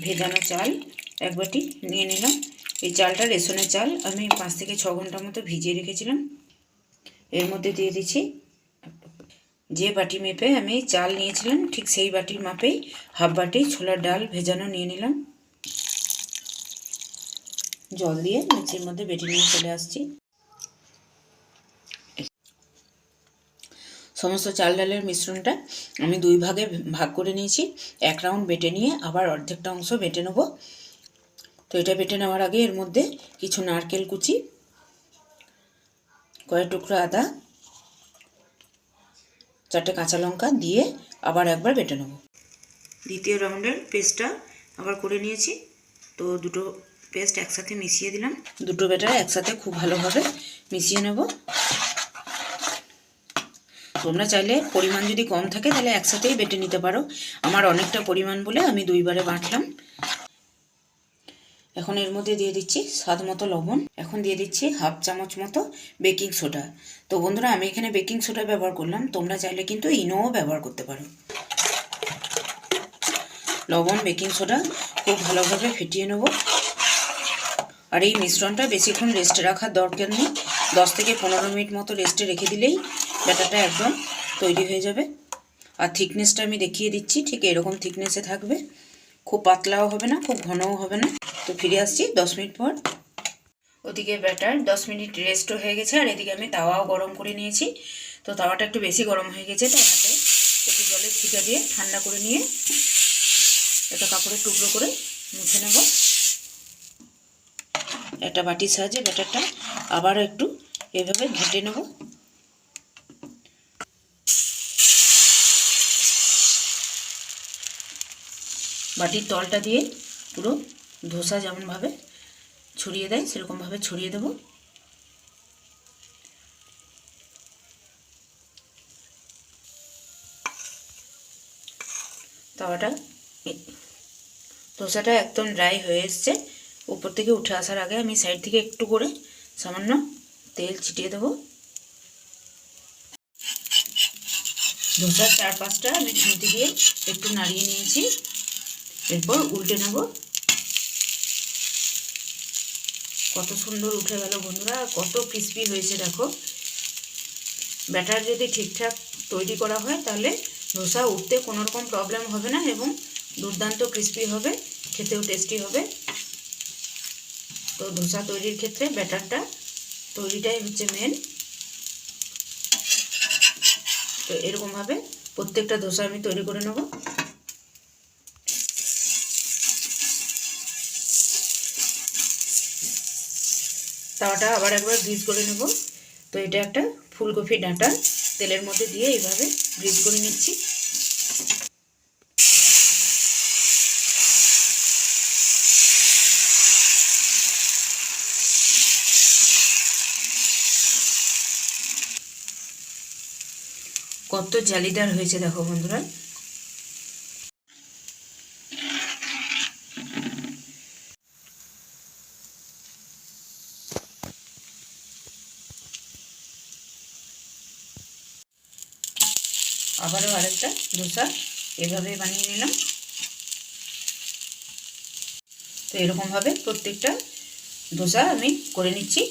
ভেজানো চাল এক বাটি নিয়ে নিলাম। এই চালটা রেশনের চাল, আমি 5 থেকে 6 ঘন্টার মতো ভিজিয়ে রেখেছিলাম। এর মধ্যে দিয়ে দিচ্ছি যে বাটি মেপে আমি চাল নিয়েছিলাম ঠিক সেই বাটির মাপেই হাফ বাটি ছোলার ডাল ভেজানো নিয়ে নিলাম। জল দিয়ে মিক্সির মধ্যে বেটে নিয়ে চলে আসছি। সমস্ত চাল ডালের মিশ্রণটা আমি 2 ভাগে ভাগ করে নিয়েছি। 1 রাউন্ড বেটে নিয়ে আবার অর্ধেকটা অংশ বেটে নেব। তো এটা বেটে নেওয়ার আগে এর মধ্যে কিছু নারকেল কুচি, কয়েক টুকরো আদা, 4টে কাঁচা লঙ্কা দিয়ে আবার একবার বেটে নেব। দ্বিতীয় রাউন্ডের পেস্টটা আবার করে নিয়েছি। তো দুটো পেস্ট একসাথে মিশিয়ে দিলাম। দুটো ব্যাটার একসাথে খুব ভালোভাবে মিশিয়ে নেব। তোমরা চাইলে পরিমাণ যদি কম থাকে তাহলে একসাথেই বেটে নিতে পারো। আমার অনেকটা পরিমাণ বলে আমি 2 বারে বাটলাম। এখন এর মধ্যে দিয়ে দিচ্ছি স্বাদ মতো লবণ। এখন দিয়ে দিচ্ছি হাফ চামচ মতো বেকিং সোডা। তো বন্ধুরা, আমি এখানে বেকিং সোডা ব্যবহার করলাম, তোমরা চাইলে কিন্তু ইনোও ব্যবহার করতে পারো। লবণ, বেকিং সোডা খুব ভালোভাবে ফেটিয়ে নেব। আর এই মিশ্রণটা বেশিক্ষণ রেস্টে রাখার দরকার নেই। 10 থেকে 15 মিনিট মতো রেস্টে রেখে দিলেই ব্যাটারটা একদম তৈরি হয়ে যাবে। আর থিকনেসটা আমি দেখিয়ে দিচ্ছি, ঠিক এরকম থিকনেসে থাকবে। খুব পাতলাও হবে না, খুব ঘনও হবে না। তো ফিরে আসছি 10 মিনিট পর। ওদিকে ব্যাটার 10 মিনিট রেস্টও হয়ে গেছে, আর এদিকে আমি তাওয়াও গরম করে নিয়েছি। তো তাওয়াটা একটু বেশি গরম হয়ে গেছে, তাই হাতে একটু জলের ছিটা দিয়ে ঠান্ডা করে নিয়ে একটা কাপড়ের টুকরো করে মুছে নেব। একটা বাটির সাহায্যে ব্যাটারটা আবারও একটু এভাবে ঘেঁটে নেব। বাটির তলটা দিয়ে পুরো ধোসা যেমনভাবে ছড়িয়ে দেয় সেরকমভাবে ছড়িয়ে দেব। ধোসাটা একদম ড্রাই হয়ে এসছে। উপর থেকে উঠে আসার আগে আমি সাইড থেকে একটু করে সামান্য তেল ছিটিয়ে দেব। ধোসার 4-5টা আমি খুন্তি দিয়ে একটু নাড়িয়ে নিয়েছি। এরপর উল্টে নেব। কত সুন্দর উঠে গেল বন্ধুরা, কত ক্রিস্পি হয়েছে দেখো। ব্যাটার যদি ঠিকঠাক তৈরি করা হয় তাহলে ধোসা উঠতে কোনো রকম প্রবলেম হবে না এবং দুর্দান্ত ক্রিস্পি হবে, খেতেও টেস্টি হবে। তো ধোসা তৈরির ক্ষেত্রে ব্যাটারটা তৈরিটাই হচ্ছে মেন। তো এরকমভাবে প্রত্যেকটা ধোসা আমি তৈরি করে নেব। তাওয়াটা আবার একবার গ্রিজ করে নেব। তো এটা একটা ফুলকপি ডাঁটা তেলের মধ্যে দিয়ে এইভাবে গ্রিজ করে নিচ্ছি। কত জালিদার হয়েছে দেখো বন্ধুরা। আবারও আরেকটা ধোসা এভাবে বানিয়ে নিলাম। তো এরকমভাবে প্রত্যেকটা ধোসা আমি করে নিচ্ছি।